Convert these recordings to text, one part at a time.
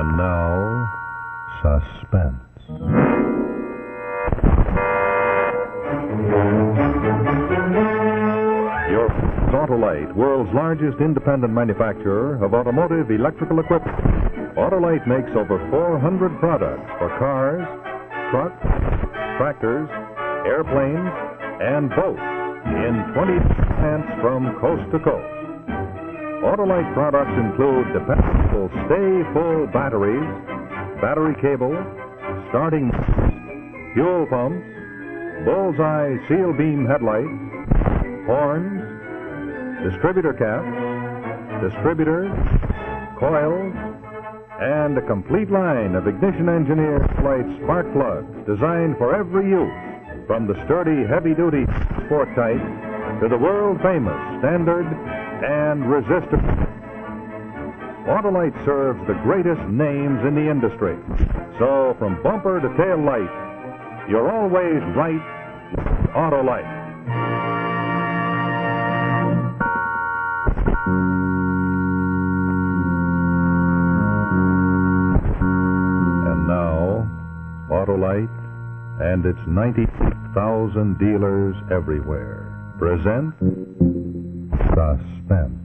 And now, Suspense. Your Autolite, world's largest independent manufacturer of automotive electrical equipment. Autolite makes over 400 products for cars, trucks, tractors, airplanes, and boats in 20 plants from coast to coast. Autolite products include dependable stay-full batteries, battery cables, starting fuel pumps, bullseye seal beam headlights, horns, distributor caps, distributors, coils, and a complete line of ignition-engineered light spark plugs designed for every use, from the sturdy, heavy-duty sport type to the world-famous standard and resistant. Autolite serves the greatest names in the industry. So from bumper to tail light, you're always right with Autolite. And now, Autolite and its 90,000 dealers everywhere present Suspense.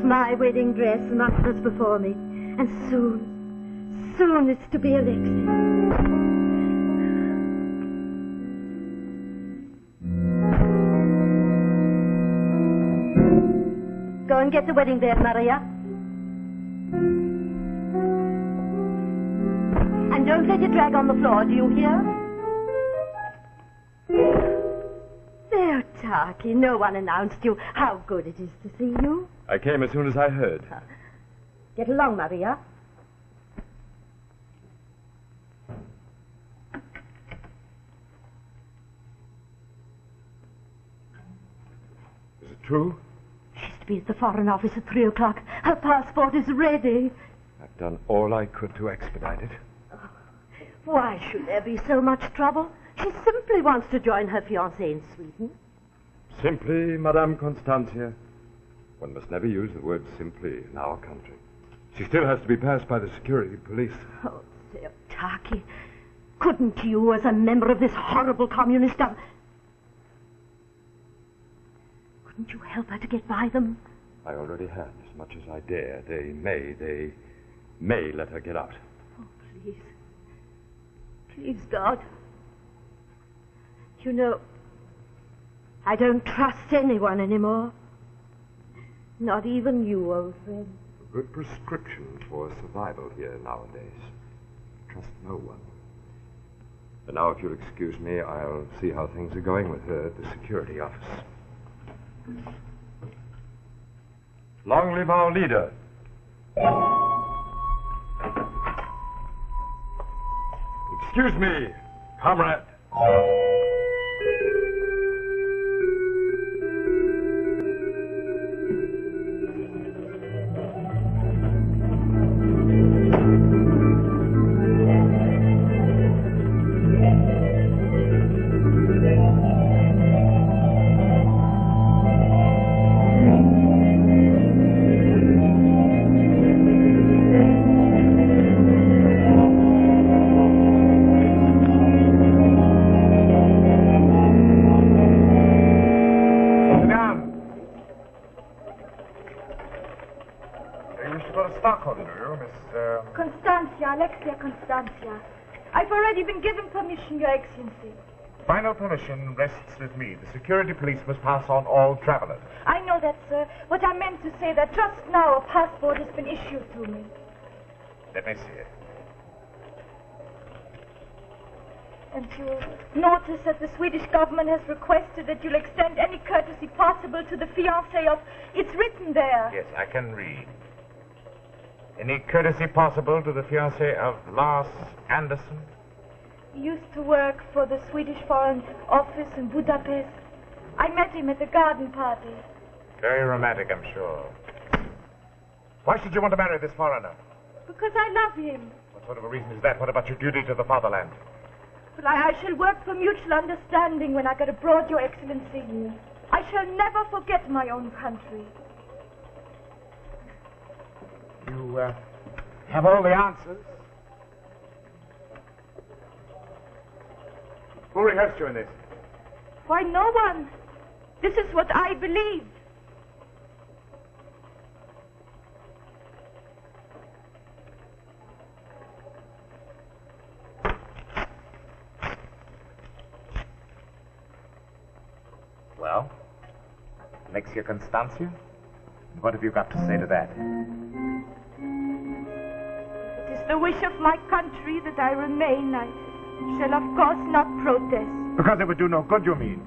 My wedding dress and others before me. And soon it's to be Alexis. Go and get the wedding band, Maria. And don't let it drag on the floor, do you hear? There, Taki, no one announced you. How good it is to see you. I came as soon as I heard. Get along, Maria. Is it true? She's to be at the Foreign Office at 3 o'clock. Her passport is ready. I've done all I could to expedite it. Oh, why should there be so much trouble? She simply wants to join her fiancé in Sweden. Simply, Madame Constantia. One must never use the word simply in our country. She still has to be passed by the security police. Oh, Taki, couldn't you, as a member of this horrible communist couldn't you help her to get by them? I already have, as much as I dare. They may let her get out. Oh, please. Please, God. You know, I don't trust anyone anymore. Not even you, old friend. A good prescription for survival here nowadays. Trust no one. And now, if you'll excuse me, I'll see how things are going with her at the security office. Long live our leader. Excuse me, comrade. Constantia. I've already been given permission, Your Excellency. Final permission rests with me. The security police must pass on all travelers. I know tell that, sir. What I meant to say that just now a passport has been issued to me. Let me see it. And you'll notice that the Swedish government has requested that you'll extend any courtesy possible to the fiancé of... It's written there. Yes, I can read. Any courtesy possible to the fiancé of Lars Anderson? He used to work for the Swedish Foreign Office in Budapest. I met him at the garden party. Very romantic, I'm sure. Why should you want to marry this foreigner? Because I love him. What sort of a reason is that? What about your duty to the fatherland? Well, I shall work for mutual understanding when I get abroad, Your Excellency. I shall never forget my own country. You have all the answers? Who rehearsed you in this? Why, no one. This is what I believe. Well, Alexia Constantia, what have you got to say to that? It is the wish of my country that I remain. I shall, of course, not protest. Because it would do no good, you mean?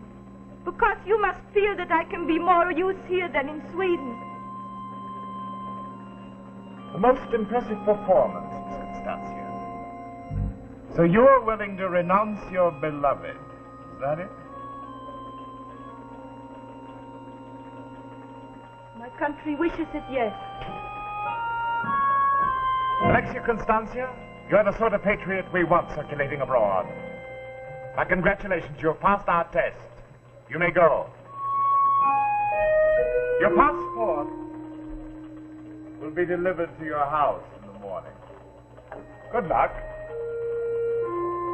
Because you must feel that I can be more use here than in Sweden. A most impressive performance, Miss Constantia. So you're willing to renounce your beloved, is that it? My country wishes it, yes. Alexia Constantia, you're the sort of patriot we want circulating abroad. My congratulations, you've passed our test. You may go. Your passport will be delivered to your house in the morning. Good luck.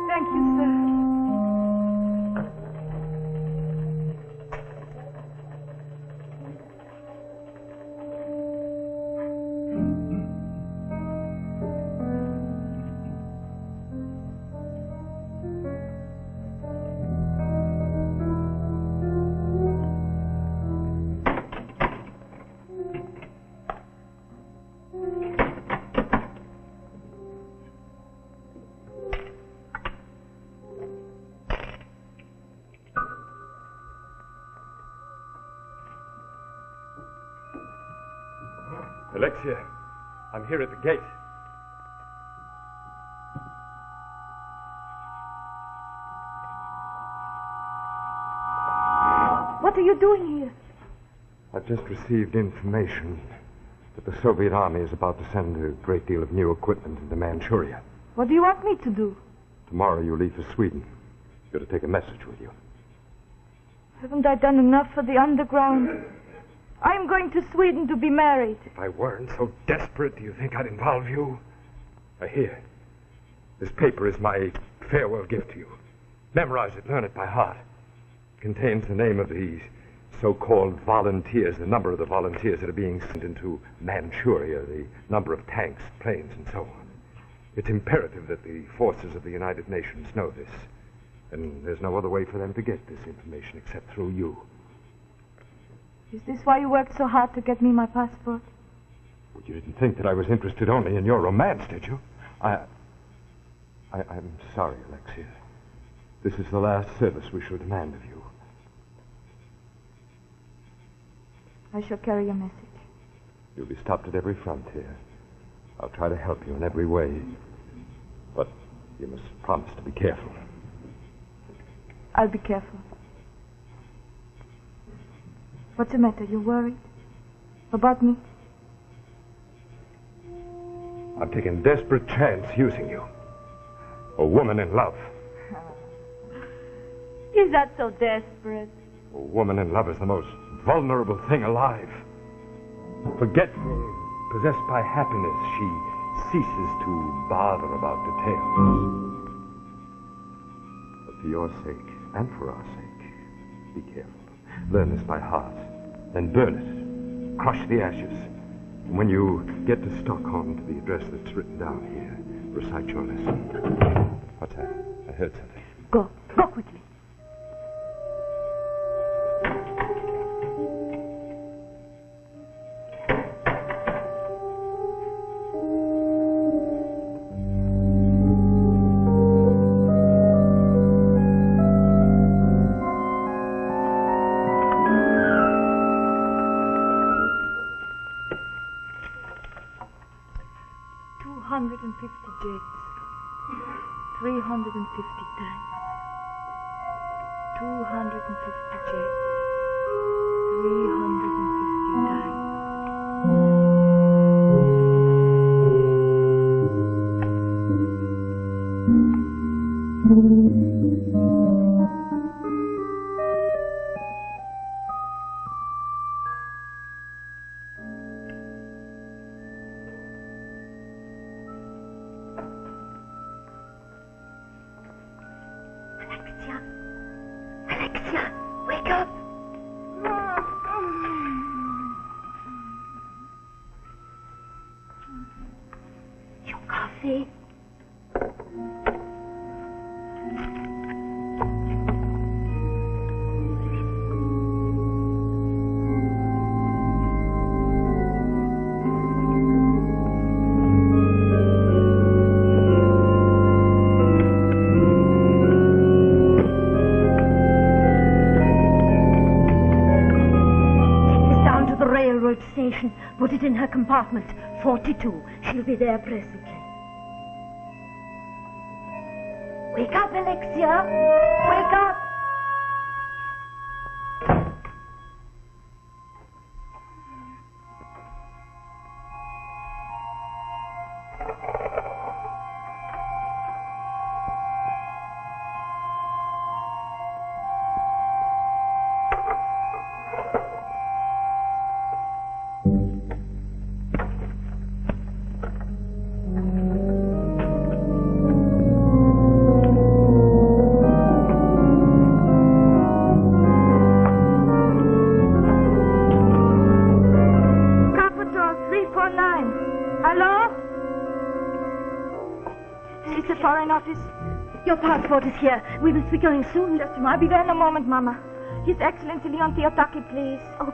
Thank you, sir. Alexia, I'm here at the gate. What are you doing here? I've just received information that the Soviet army is about to send a great deal of new equipment into Manchuria. What do you want me to do? Tomorrow you leave for Sweden. You're to take a message with you. Haven't I done enough for the underground? I'm going to Sweden to be married. If I weren't so desperate, do you think I'd involve you? Here. This paper is my farewell gift to you. Memorize it, learn it by heart. It contains the name of these so-called volunteers, the number of the volunteers that are being sent into Manchuria, the number of tanks, planes, and so on. It's imperative that the forces of the United Nations know this. And there's no other way for them to get this information except through you. Is this why you worked so hard to get me my passport? Well, you didn't think that I was interested only in your romance, did you? I'm sorry, Alexia. This is the last service we shall demand of you. I shall carry your message. You'll be stopped at every frontier. I'll try to help you in every way. But you must promise to be careful. I'll be careful. What's the matter? You worried? About me? I'm taking a desperate chance using you. A woman in love. Is that so desperate? A woman in love is the most vulnerable thing alive. Forgetful, possessed by happiness, she ceases to bother about details. But for your sake, and for our sake, be careful. Learn this by heart. Then burn it. Crush the ashes. And when you get to Stockholm, to the address that's written down here, recite your lesson. What's that? I heard something. Go. Go quickly. 350 jets. 350 tanks. 250 jets. 350 tanks. Alexia, wake up. Your coffee. Station. Put it in her compartment. 42. She'll be there presently. Wake up, Alexia. Wake up. Your passport is here. We must be going soon. Just I'll be there in a moment, Mama. His Excellency Leon Theotaki, please. Oh,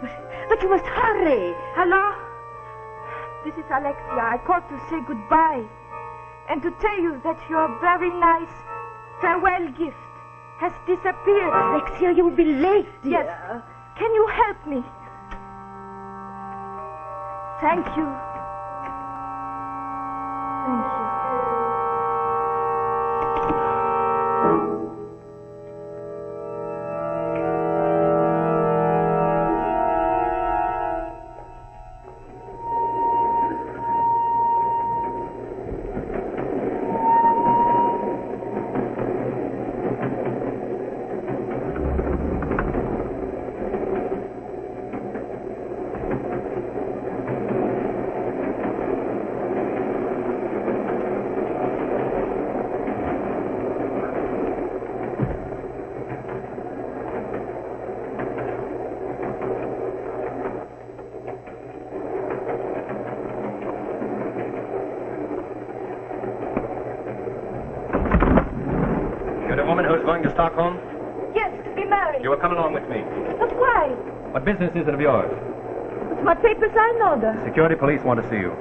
but you must hurry. Hello? This is Alexia. I called to say goodbye and to tell you that your very nice farewell gift has disappeared. Alexia, you'll be late, dear. Yes. Can you help me? Thank you. Thank you. Going to Stockholm? Yes, to be married. You will come along with me. But why? What business is it of yours? But my papers are in order. Security police want to see you.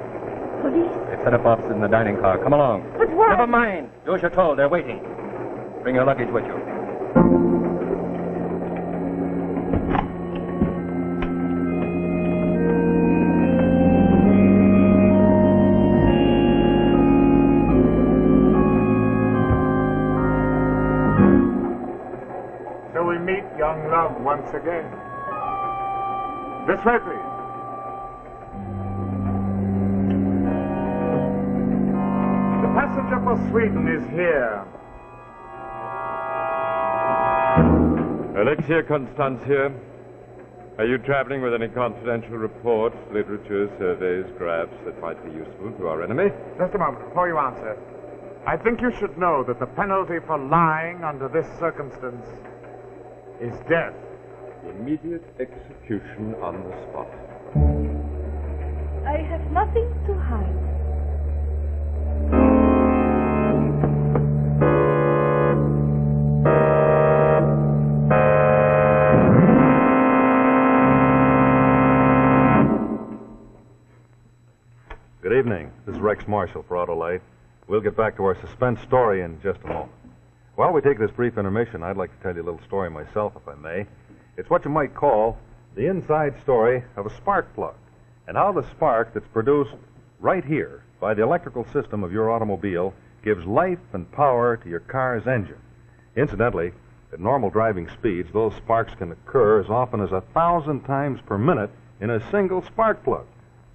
Police? They've set up offices in the dining car. Come along. But why? Never mind. Do as you're told. They're waiting. Bring your luggage with you. Young love once again. This way, please. The passenger for Sweden is here. Alexia Constantia, are you traveling with any confidential reports, literature, surveys, graphs that might be useful to our enemy? Just a moment before you answer. I think you should know that the penalty for lying under this circumstance is death. Immediate execution on the spot. I have nothing to hide. Good evening. This is Rex Marshall for Autolite. We'll get back to our suspense story in just a moment. While we take this brief intermission, I'd like to tell you a little story myself, if I may. It's what you might call the inside story of a spark plug, and how the spark that's produced right here by the electrical system of your automobile gives life and power to your car's engine. Incidentally, at normal driving speeds, those sparks can occur as often as 1,000 times per minute in a single spark plug.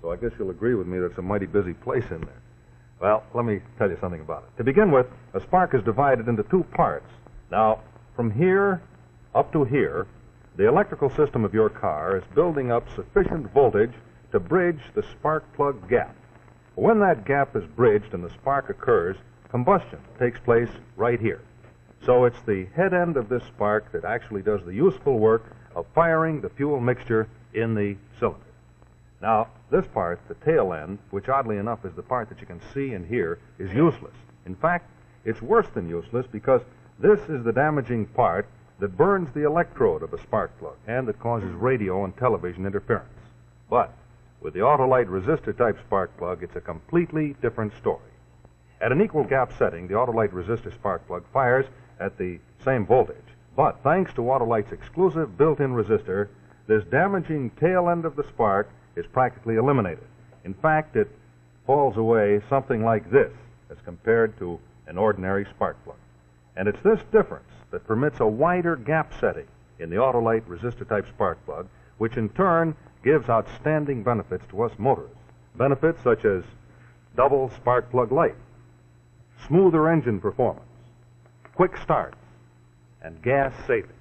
So I guess you'll agree with me that it's a mighty busy place in there. Well, let me tell you something about it. To begin with, a spark is divided into two parts. Now, from here up to here, the electrical system of your car is building up sufficient voltage to bridge the spark plug gap. When that gap is bridged and the spark occurs, combustion takes place right here. So it's the head end of this spark that actually does the useful work of firing the fuel mixture in the cylinder. Now, this part, the tail end, which oddly enough is the part that you can see and hear, is useless. In fact, it's worse than useless because this is the damaging part that burns the electrode of a spark plug and that causes radio and television interference. But with the Autolite resistor type spark plug, it's a completely different story. At an equal gap setting, the Autolite resistor spark plug fires at the same voltage. But thanks to Autolite's exclusive built-in resistor, this damaging tail end of the spark is practically eliminated. In fact, it falls away something like this as compared to an ordinary spark plug. And it's this difference that permits a wider gap setting in the Autolite resistor type spark plug, which in turn gives outstanding benefits to us motorists. Benefits such as double spark plug life, smoother engine performance, quick starts, and gas savings.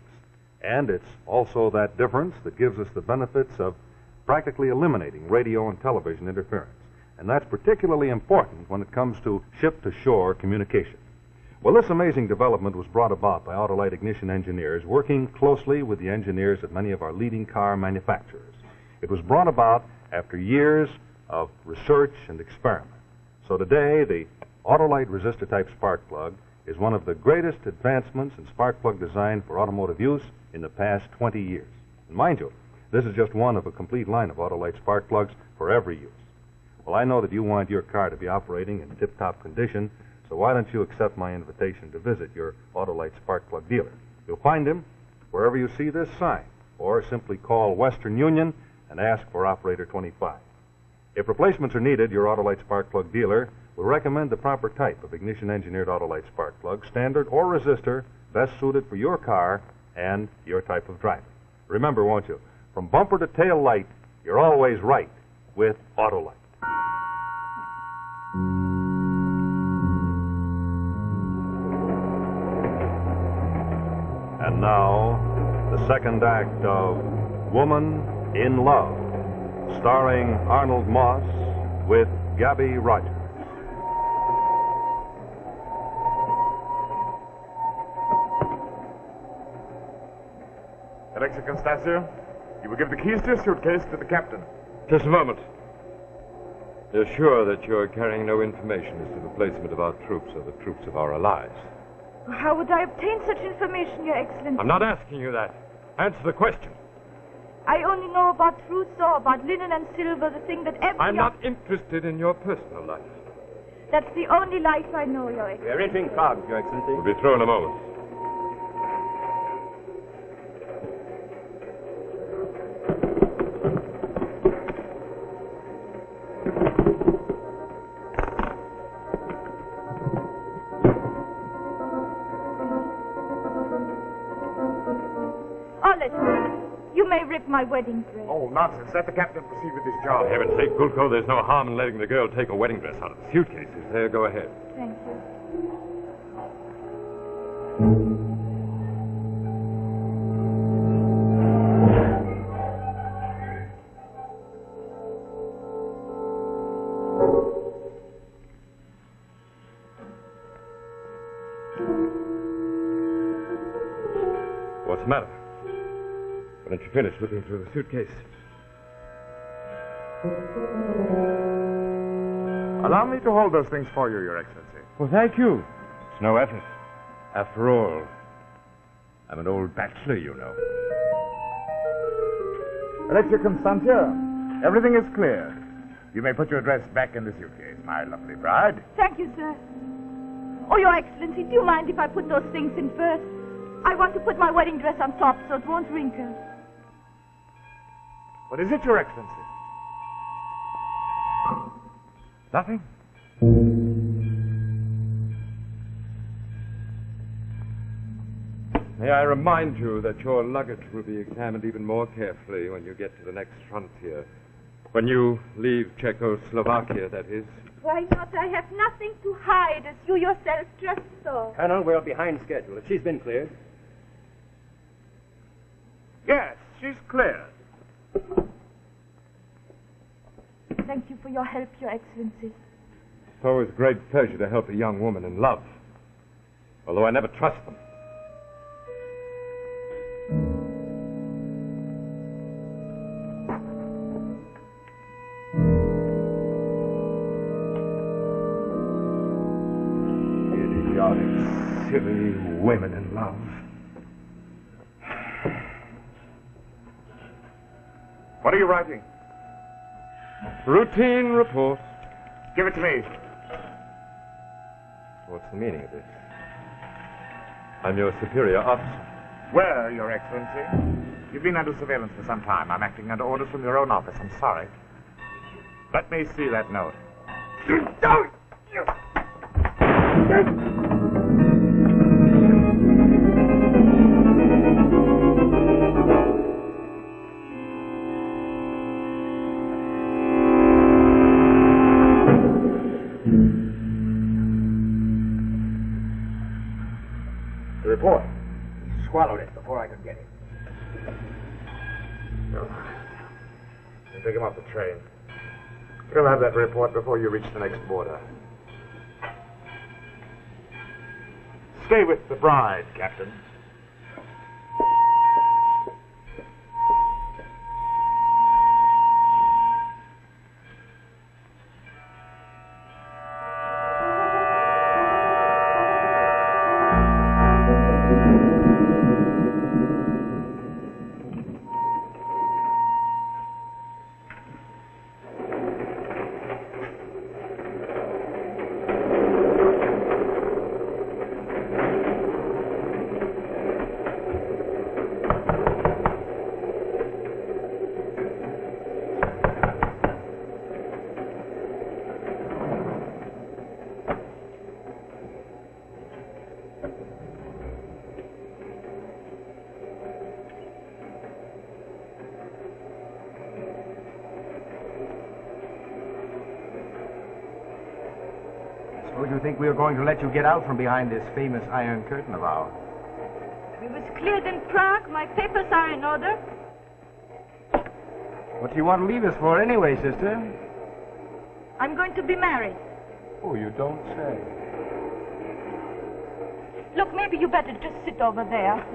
And it's also that difference that gives us the benefits of practically eliminating radio and television interference. And that's particularly important when it comes to ship-to-shore communication. Well, this amazing development was brought about by Autolite ignition engineers working closely with the engineers at many of our leading car manufacturers. It was brought about after years of research and experiment. So today, the Autolite resistor type spark plug is one of the greatest advancements in spark plug design for automotive use in the past 20 years. And mind you, this is just one of a complete line of Autolite spark plugs for every use. Well, I know that you want your car to be operating in tip-top condition, so why don't you accept my invitation to visit your Autolite spark plug dealer? You'll find him wherever you see this sign, or simply call Western Union and ask for operator 25. If replacements are needed, your Autolite spark plug dealer will recommend the proper type of ignition-engineered Autolite spark plug, standard or resistor, best suited for your car and your type of driving. Remember, won't you, from bumper to tail light, you're always right with Autolite. And now, the second act of Woman in Love, starring Arnold Moss with Gabby Rogers. Alexia Constantia, you will give the keys to your suitcase to the captain. Just a moment. You're sure that you're carrying no information as to the placement of our troops or the troops of our allies? How would I obtain such information, Your Excellency? I'm not asking you that. Answer the question. I only know about trousseau, about linen and silver, the thing that every... I'm not interested in your personal life. That's the only life I know, Your Excellency. We're entering Prague, Your Excellency. We'll be through in a moment. You may rip my wedding dress. Oh, nonsense. Let the captain proceed with his job. For heaven's sake, Gulko, there's no harm in letting the girl take a wedding dress out of the suitcases. There, go ahead. Thank you. What's the matter? Why don't you finish looking through the suitcase? Allow me to hold those things for you, Your Excellency. Well, thank you. It's no effort. After all, I'm an old bachelor, you know. Alexia Constantia, everything is clear. You may put your dress back in the suitcase, my lovely bride. Thank you, sir. Oh, Your Excellency, do you mind if I put those things in first? I want to put my wedding dress on top so it won't wrinkle. What is it, Your Excellency? Nothing. May I remind you that your luggage will be examined even more carefully when you get to the next frontier. When you leave Czechoslovakia, that is. Why not? I have nothing to hide, as you yourself just saw. Colonel, we're behind schedule. If she's been cleared. Yes, she's cleared. Thank you for your help, Your Excellency. It's always a great pleasure to help a young woman in love. Although I never trust them. Idiotic, silly women in love. What are you writing? Routine report. Give it to me. What's the meaning of this? I'm your superior officer. Where, Your Excellency? You've been under surveillance for some time. I'm acting under orders from your own office. I'm sorry. Let me see that note. The report. He swallowed it before I could get it. No. You take him off the train. You'll have that report before you reach the next border. Stay with the bride, Captain. Suppose you think we are going to let you get out from behind this famous iron curtain of ours. We was cleared in Prague. My papers are in order. What do you want to leave us for anyway, sister? I'm going to be married. Oh, you don't say. Look, maybe you better just sit over there.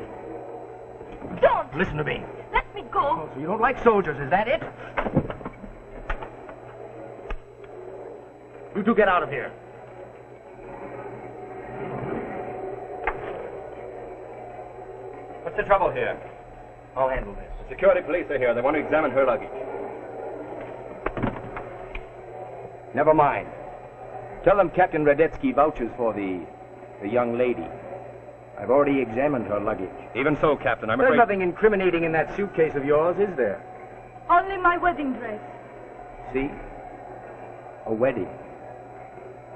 Don't! Listen to me. Let me go. Oh, so you don't like soldiers, is that it? You two get out of here. What's the trouble here? I'll handle this. The security police are here. They want to examine her luggage. Never mind. Tell them Captain Radetzky vouches for the young lady. I've already examined her luggage. Even so, Captain, I'm There's afraid... nothing incriminating in that suitcase of yours, is there? Only my wedding dress. See? A wedding.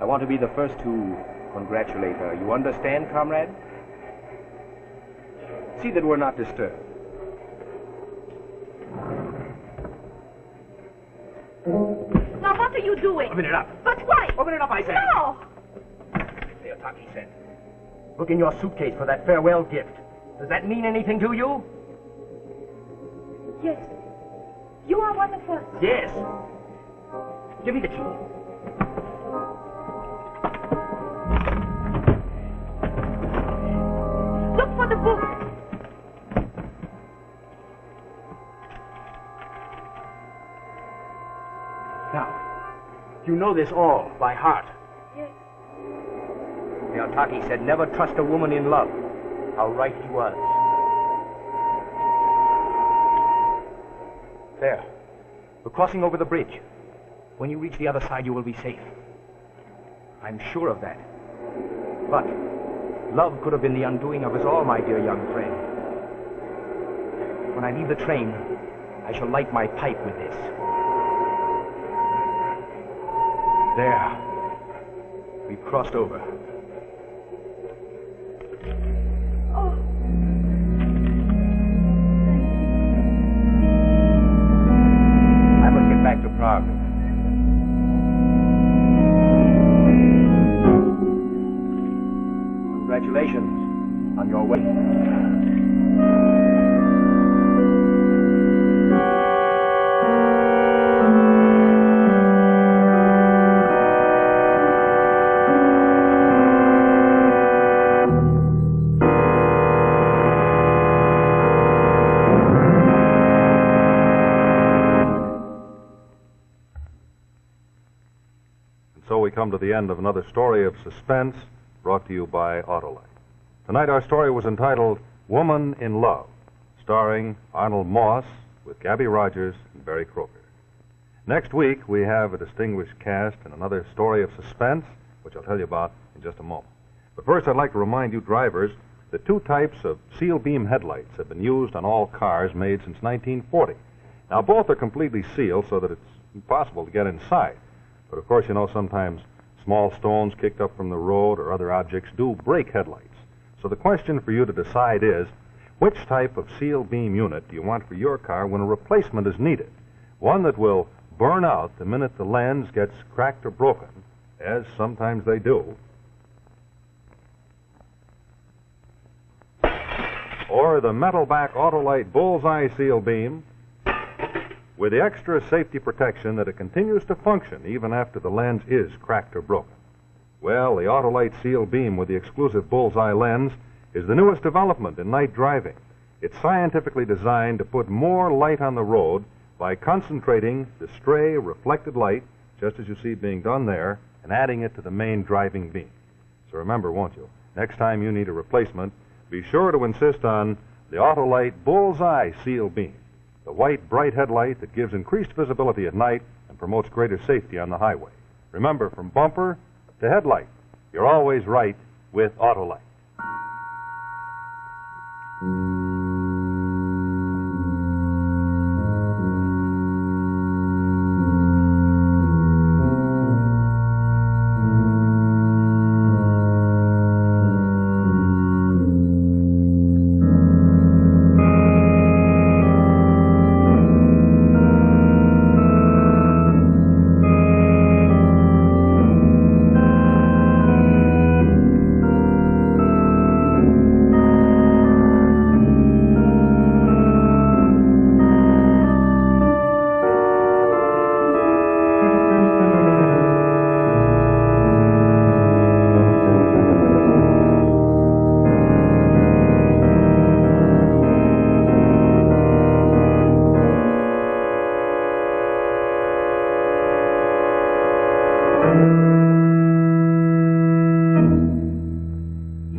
I want to be the first to congratulate her. You understand, comrade? See that we're not disturbed. Now, what are you doing? Open it up. But why? Open it up, I said. No! There, Taki said. Look in your suitcase for that farewell gift. Does that mean anything to you? Yes. You are one of us. Yes. Give me the key. Look for the book. Now, you know this all by heart. Yes. The Altaki said never trust a woman in love. How right he was. There. We're crossing over the bridge. When you reach the other side, you will be safe. I'm sure of that. But love could have been the undoing of us all, my dear young friend. When I leave the train, I shall light my pipe with this. There. We've crossed over. Oh, So we come to the end of another story of suspense brought to you by Autolite. Tonight our story was entitled Woman in Love, starring Arnold Moss with Gabby Rogers and Barry Croker. Next week we have a distinguished cast and another story of suspense, which I'll tell you about in just a moment. But first I'd like to remind you drivers that two types of seal beam headlights have been used on all cars made since 1940. Now both are completely sealed so that it's impossible to get inside. But of course, you know, sometimes small stones kicked up from the road or other objects do break headlights. So the question for you to decide is, which type of seal beam unit do you want for your car when a replacement is needed? One that will burn out the minute the lens gets cracked or broken, as sometimes they do. Or the metal-back Autolite bullseye seal beam with the extra safety protection that it continues to function even after the lens is cracked or broken. Well, the Autolite seal beam with the exclusive bullseye lens is the newest development in night driving. It's scientifically designed to put more light on the road by concentrating the stray reflected light, just as you see being done there, and adding it to the main driving beam. So remember, won't you, next time you need a replacement, be sure to insist on the Autolite bullseye seal beam, the white, bright headlight that gives increased visibility at night and promotes greater safety on the highway. Remember, from bumper to headlight, you're always right with Autolite.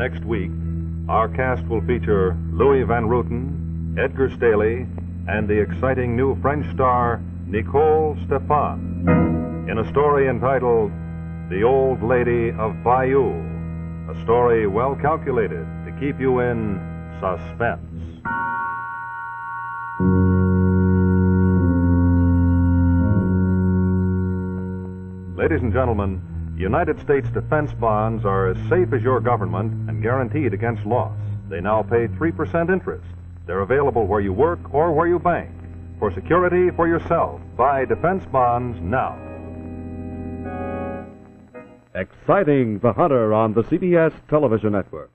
Next week, our cast will feature Louis Van Rooten, Edgar Staley, and the exciting new French star Nicole Stefan in a story entitled The Old Lady of Bayou, a story well calculated to keep you in suspense. Ladies and gentlemen, United States defense bonds are as safe as your government and guaranteed against loss. They now pay 3% interest. They're available where you work or where you bank. For security for yourself, buy defense bonds now. Exciting the Hunter on the CBS television network.